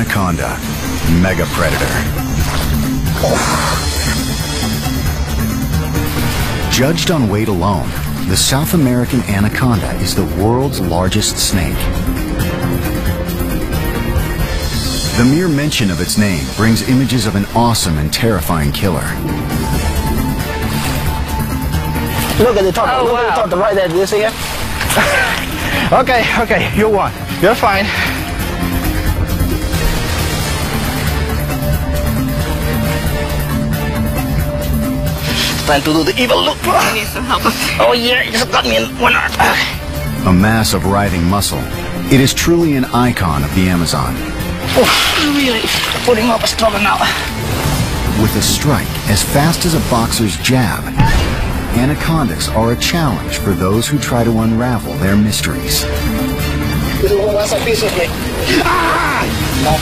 Anaconda, mega predator. Judged on weight alone, the South American anaconda is the world's largest snake. The mere mention of its name brings images of an awesome and terrifying killer. Look at the top. Oh, look wow. at the top, right there. Do you see it? Okay, you won. You're fine. Trying to do the evil look. I need some help. Oh yeah, you just got me in one arm. A mass of writhing muscle, it is truly an icon of the Amazon. Oh, really putting up a struggle now. With a strike as fast as a boxer's jab, anacondas are a challenge for those who try to unravel their mysteries. This one wants a piece of me. Ah! No.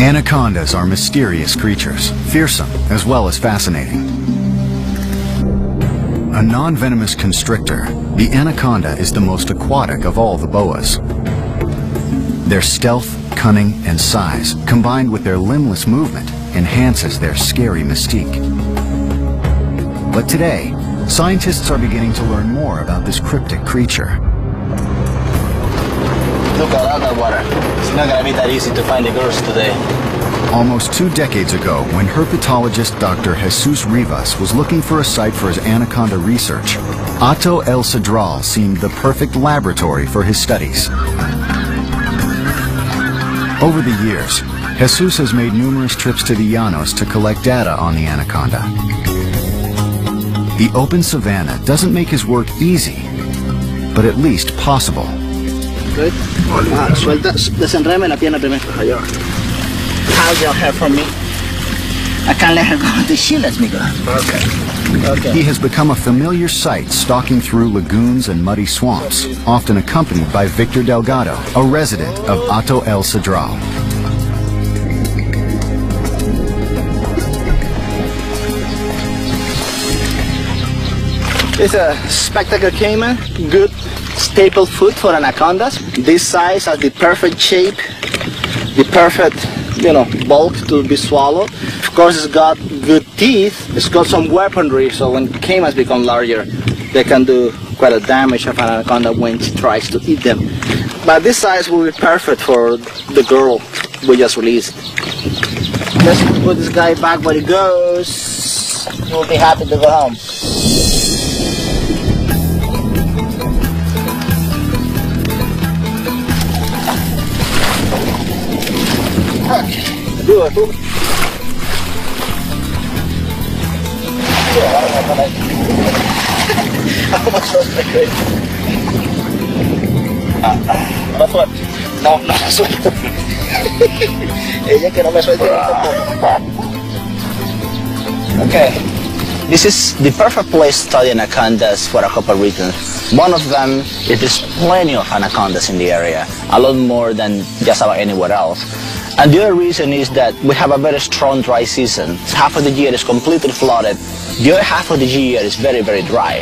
Anacondas are mysterious creatures, fearsome as well as fascinating. A non-venomous constrictor, the anaconda is the most aquatic of all the boas. Their stealth, cunning, and size, combined with their limbless movement, enhances their scary mystique. But today, scientists are beginning to learn more about this cryptic creature. Look at all that water. It's not going to be that easy to find the girls today. Almost 2 decades ago, when herpetologist Dr. Jesus Rivas was looking for a site for his anaconda research, Hato El Cedral seemed the perfect laboratory for his studies. Over the years, Jesus has made numerous trips to the Llanos to collect data on the anaconda. The open savanna doesn't make his work easy, but at least possible. Good. Suelta, desenréame la pierna primero. How's your hair from me? I can't let her go until she lets me go. Okay. He has become a familiar sight stalking through lagoons and muddy swamps, often accompanied by Victor Delgado, a resident of Hato El Cedral. It's a spectacle caiman, good staple food for anacondas. This size has the perfect shape, the perfect, bulk to be swallowed. Of course, it's got good teeth. It's got some weaponry, so when caimans become larger, they can do quite a damage of an anaconda when it tries to eat them. But this size will be perfect for the girl we just released. Let's put this guy back where he goes. He'll be happy to go home. Okay, do it. No suelto. No suelto. Ella que no me suelte. Okay. This is the perfect place to study anacondas for a couple of reasons. One of them is there's plenty of anacondas in the area, a lot more than just about anywhere else. And the other reason is that we have a very strong dry season. Half of the year is completely flooded. The other half of the year is very, very dry.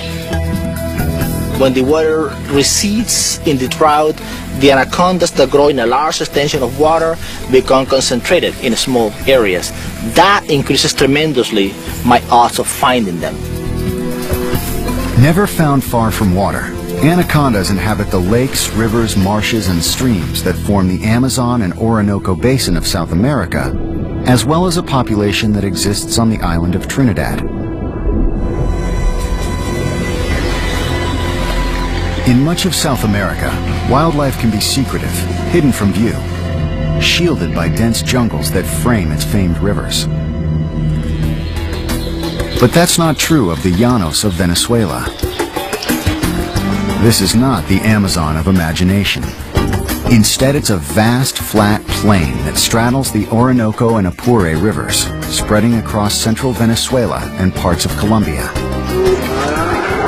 When the water recedes in the drought, the anacondas that grow in a large extension of water become concentrated in small areas. That increases tremendously my odds of finding them. Never found far from water, anacondas inhabit the lakes, rivers, marshes, and streams that form the Amazon and Orinoco Basin of South America, as well as a population that exists on the island of Trinidad. In much of South America, wildlife can be secretive, hidden from view, shielded by dense jungles that frame its famed rivers. But that's not true of the Llanos of Venezuela. This is not the Amazon of imagination. Instead, it's a vast, flat plain that straddles the Orinoco and Apure rivers, spreading across central Venezuela and parts of Colombia.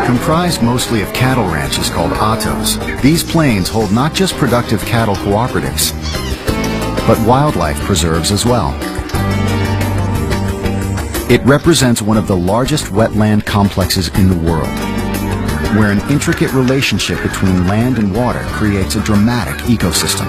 Comprised mostly of cattle ranches called autos, these plains hold not just productive cattle cooperatives, but wildlife preserves as well. It represents one of the largest wetland complexes in the world, where an intricate relationship between land and water creates a dramatic ecosystem.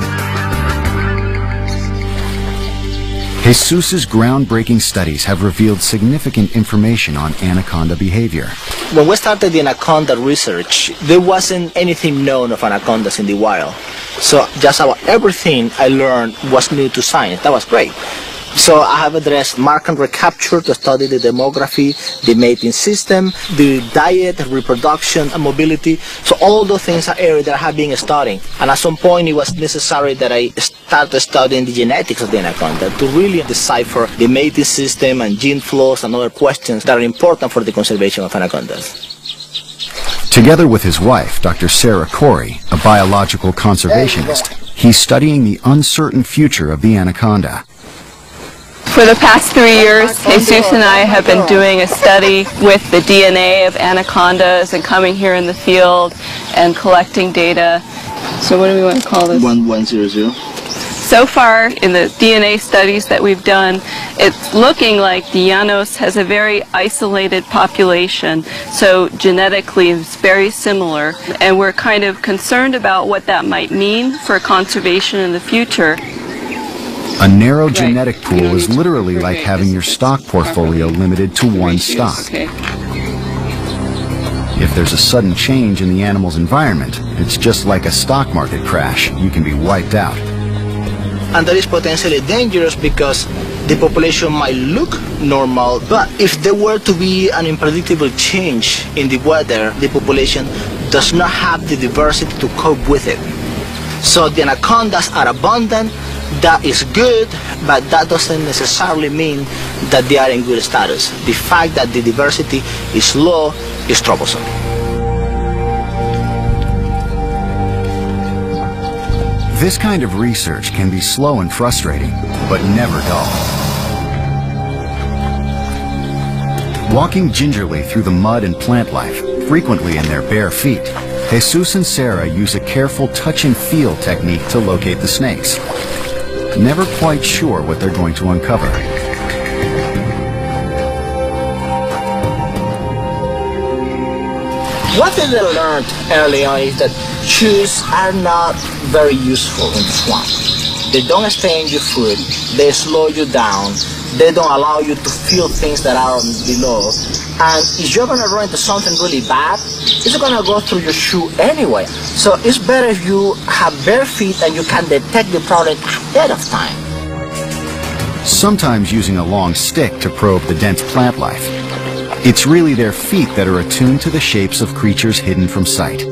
Jesus's groundbreaking studies have revealed significant information on anaconda behavior. When we started the anaconda research, there wasn't anything known of anacondas in the wild. So just about everything I learned was new to science. That was great. So I have addressed mark and recapture to study the demography, the mating system, the diet, reproduction, and mobility. So all those things are areas that I have been studying. And at some point it was necessary that I started studying the genetics of the anaconda to really decipher the mating system and gene flows and other questions that are important for the conservation of anacondas. Together with his wife, Dr. Sarah Corey, a biological conservationist, he's studying the uncertain future of the anaconda. For the past 3 years, Jesus and I have been doing a study with the DNA of anacondas and coming here in the field and collecting data. So what do we want to call this? 1100. So far in the DNA studies that we've done, it's looking like the Llanos has a very isolated population. So genetically it's very similar, and we're kind of concerned about what that might mean for conservation in the future. A narrow genetic pool is literally like having your stock portfolio limited to one stock. If there's a sudden change in the animal's environment, it's just like a stock market crash. You can be wiped out. And that is potentially dangerous because the population might look normal, but if there were to be an unpredictable change in the weather, the population does not have the diversity to cope with it. So the anacondas are abundant. That is good, but that doesn't necessarily mean that they are in good status. The fact that the diversity is low is troublesome. This kind of research can be slow and frustrating, but never dull. Walking gingerly through the mud and plant life, frequently in their bare feet, Jesus and Sarah use a careful touch and feel technique to locate the snakes. Never quite sure what they're going to uncover. One thing that I learned early on is that chews are not very useful in the swamp. They don't stay in your food, they slow you down, they don't allow you to feel things that are below. And if you're going to run into something really bad, it's going to go through your shoe anyway. So it's better if you have bare feet and you can detect the problem ahead of time. Sometimes using a long stick to probe the dense plant life. It's really their feet that are attuned to the shapes of creatures hidden from sight.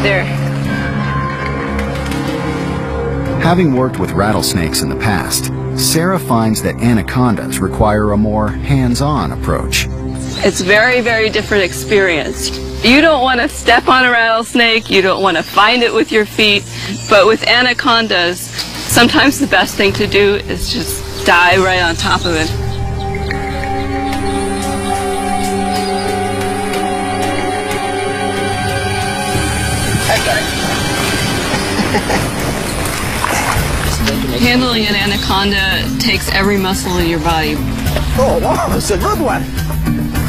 There. Having worked with rattlesnakes in the past, Sarah finds that anacondas require a more hands-on approach. It's very, very different experience. You don't want to step on a rattlesnake, you don't want to find it with your feet, but with anacondas, sometimes the best thing to do is just die right on top of it. Handling an anaconda takes every muscle in your body. Oh, wow, that's a good one.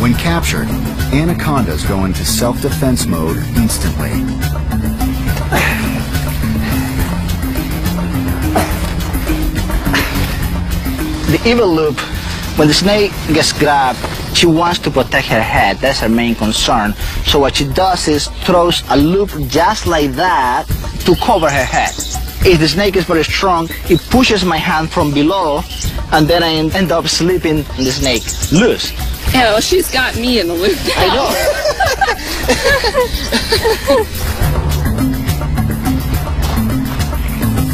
When captured, anacondas go into self-defense mode instantly. The evil loop, when the snake gets grabbed, she wants to protect her head. That's her main concern. So what she does is throws a loop just like that to cover her head. If the snake is very strong, it pushes my hand from below, and then I end up slipping the snake loose. Yeah, well, she's got me in the loop now. I know.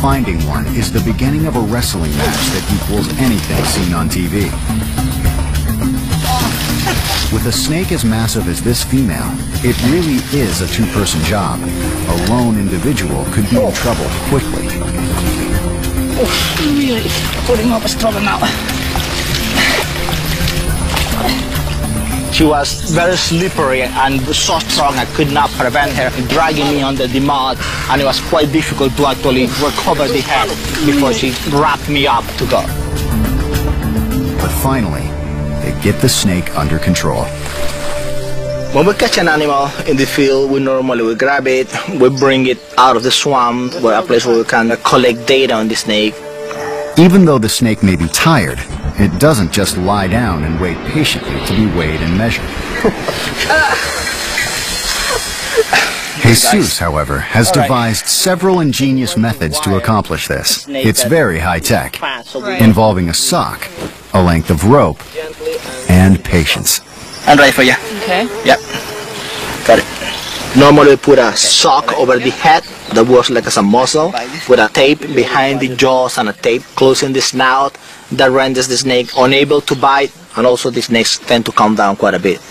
Finding one is the beginning of a wrestling match that equals anything seen on TV. With a snake as massive as this female, it really is a two-person job. A lone individual could be in trouble quickly. Really putting up a struggle now. She was very slippery and so strong I could not prevent her dragging me under the mud, and it was quite difficult to actually recover the head before she wrapped me up to go. But finally, they get the snake under control. When we catch an animal in the field, we normally grab it, we bring it out of the swamp, where a place where we can collect data on the snake. Even though the snake may be tired, it doesn't just lie down and wait patiently to be weighed and measured. Jesus, however, has devised several ingenious methods to accomplish this. It's very high-tech, involving a sock, a length of rope, and patience. I'm ready for you. Okay. Yep. Got it. Normally we put a sock over the head that works like as a muzzle, with a tape behind the jaws and a tape closing the snout that renders the snake unable to bite, and also the snakes tend to calm down quite a bit.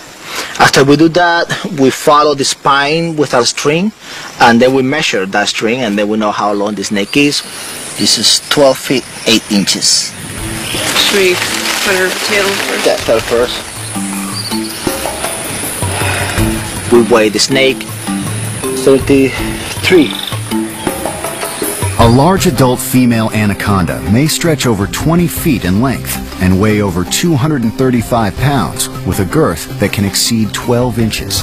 After we do that, we follow the spine with our string, and then we measure that string, and then we know how long the snake is. This is 12 feet 8 inches. Should we put her tail first? Yeah, tail first. We weigh the snake, 73. A large adult female anaconda may stretch over 20 feet in length and weigh over 235 pounds with a girth that can exceed 12 inches.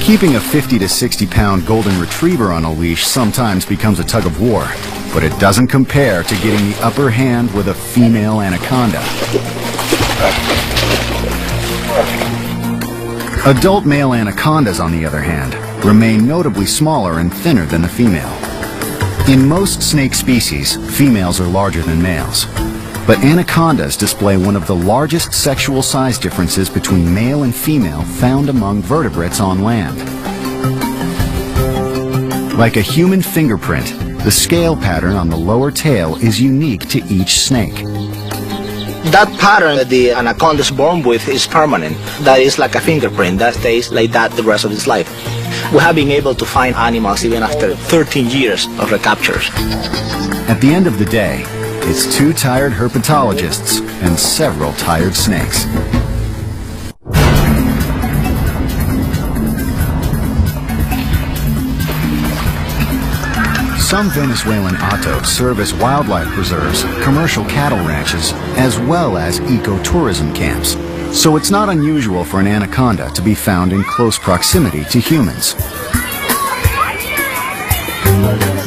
Keeping a 50 to 60 pound golden retriever on a leash sometimes becomes a tug of war, but it doesn't compare to getting the upper hand with a female anaconda. Adult male anacondas, on the other hand, remain notably smaller and thinner than the female. In most snake species, females are larger than males. But anacondas display one of the largest sexual size differences between male and female found among vertebrates on land. Like a human fingerprint, the scale pattern on the lower tail is unique to each snake. That pattern that the anaconda is born with is permanent. That is like a fingerprint that stays like that the rest of its life. We have been able to find animals even after 13 years of recaptures. At the end of the day, it's 2 tired herpetologists and several tired snakes. Some Venezuelan hatos serve as wildlife preserves, commercial cattle ranches, as well as ecotourism camps. So it's not unusual for an anaconda to be found in close proximity to humans.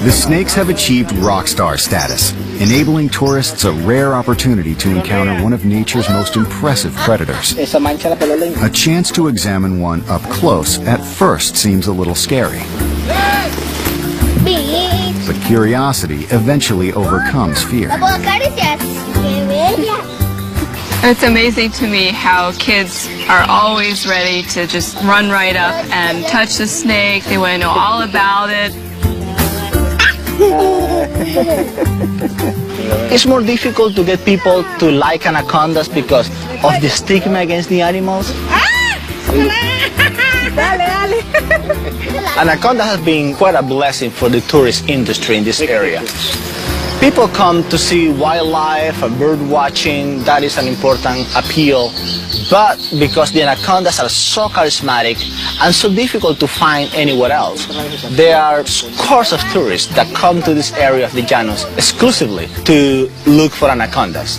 The snakes have achieved rock star status, enabling tourists a rare opportunity to encounter one of nature's most impressive predators. A chance to examine one up close at first seems a little scary. But curiosity eventually overcomes fear. It's amazing to me how kids are always ready to just run right up and touch the snake. They want to know all about it. It's more difficult to get people to like anacondas because of the stigma against the animals. Anaconda has been quite a blessing for the tourist industry in this area. People come to see wildlife and bird watching. That is an important appeal. But because the anacondas are so charismatic and so difficult to find anywhere else, there are scores of tourists that come to this area of the Llanos exclusively to look for anacondas.